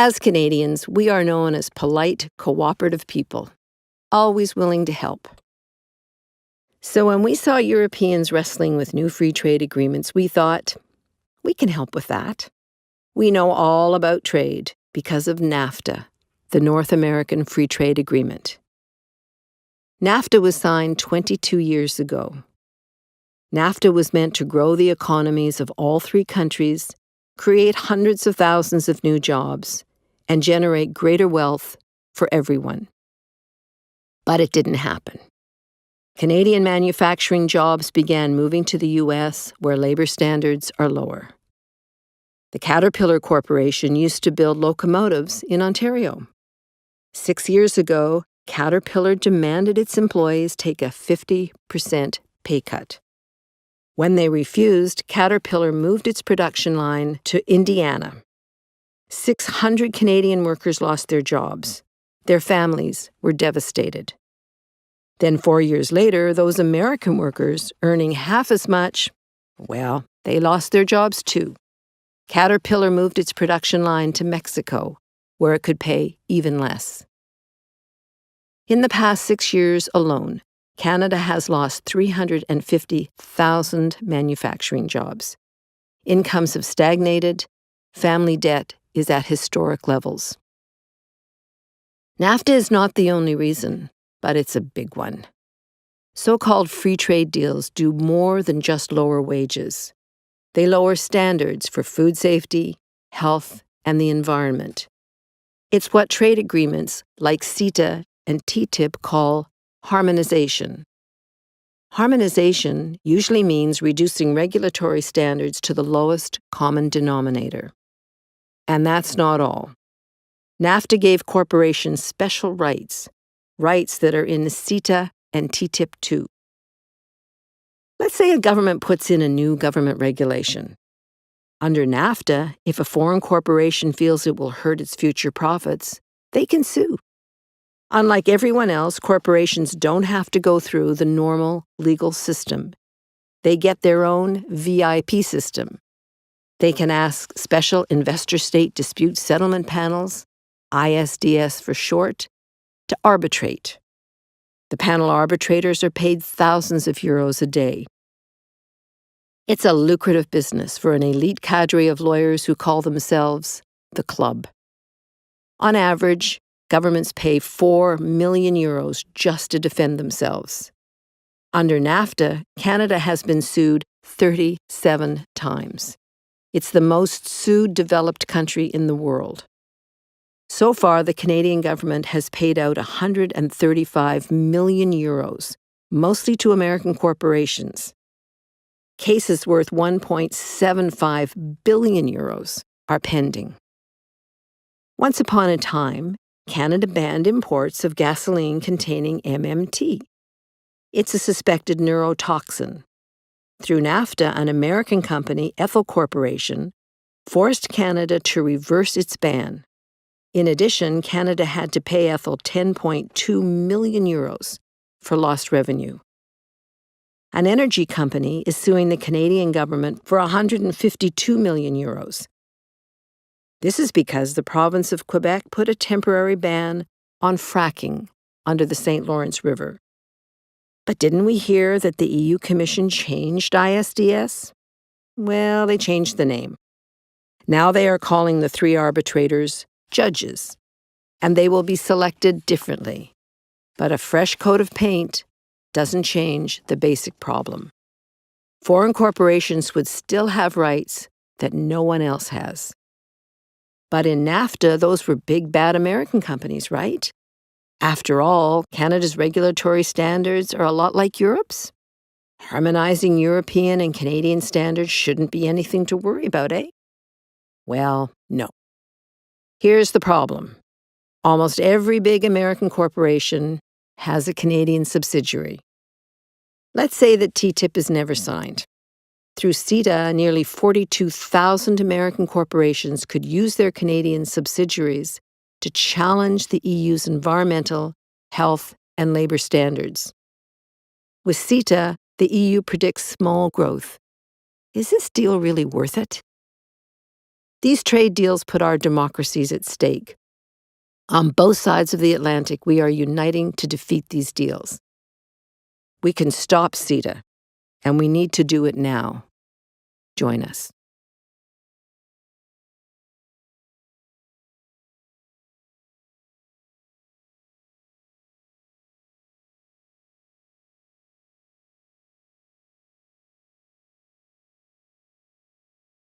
As Canadians, we are known as polite, cooperative people, always willing to help. So when we saw Europeans wrestling with new free trade agreements, we thought, we can help with that. We know all about trade because of NAFTA, the North American Free Trade Agreement. NAFTA was signed 22 years ago. NAFTA was meant to grow the economies of all three countries, create hundreds of thousands of new jobs, and generate greater wealth for everyone. But it didn't happen. Canadian manufacturing jobs began moving to the U.S., where labor standards are lower. The Caterpillar Corporation used to build locomotives in Ontario. 6 years ago, Caterpillar demanded its employees take a 50% pay cut. When they refused, Caterpillar moved its production line to Indiana. 600 Canadian workers lost their jobs. Their families were devastated. Then 4 years later, those American workers earning half as much, well, they lost their jobs too. Caterpillar moved its production line to Mexico, where it could pay even less. In the past 6 years alone, Canada has lost 350,000 manufacturing jobs. Incomes have stagnated. Family debt is at historic levels. NAFTA is not the only reason, but it's a big one. So-called free trade deals do more than just lower wages. They lower standards for food safety, health, and the environment. It's what trade agreements like CETA and TTIP call harmonization. Harmonization usually means reducing regulatory standards to the lowest common denominator. And that's not all. NAFTA gave corporations special rights that are in CETA and TTIP too. Let's say a government puts in a new government regulation. Under NAFTA, if a foreign corporation feels it will hurt its future profits, they can sue. Unlike everyone else, corporations don't have to go through the normal legal system. They get their own VIP system. They can ask special investor-state dispute settlement panels, ISDS for short, to arbitrate. The panel arbitrators are paid thousands of euros a day. It's a lucrative business for an elite cadre of lawyers who call themselves the club. On average, governments pay 4 million euros just to defend themselves. Under NAFTA, Canada has been sued 37 times. It's the most sued developed country in the world. So far, the Canadian government has paid out 135 million euros, mostly to American corporations. Cases worth 1.75 billion euros are pending. Once upon a time, Canada banned imports of gasoline containing MMT. It's a suspected neurotoxin. Through NAFTA, an American company, Ethyl Corporation, forced Canada to reverse its ban. In addition, Canada had to pay Ethyl 10.2 million euros for lost revenue. An energy company is suing the Canadian government for 152 million euros. This is because the province of Quebec put a temporary ban on fracking under the St. Lawrence River. But didn't we hear that the EU Commission changed ISDS? Well, they changed the name. Now they are calling the 3 arbitrators judges, and they will be selected differently. But a fresh coat of paint doesn't change the basic problem. Foreign corporations would still have rights that no one else has. But in NAFTA, those were big, bad American companies, right? After all, Canada's regulatory standards are a lot like Europe's. Harmonizing European and Canadian standards shouldn't be anything to worry about, eh? Well, no. Here's the problem. Almost every big American corporation has a Canadian subsidiary. Let's say that TTIP is never signed. Through CETA, nearly 42,000 American corporations could use their Canadian subsidiaries to challenge the EU's environmental, health, and labor standards. With CETA, the EU predicts small growth. Is this deal really worth it? These trade deals put our democracies at stake. On both sides of the Atlantic, we are uniting to defeat these deals. We can stop CETA, and we need to do it now. Join us.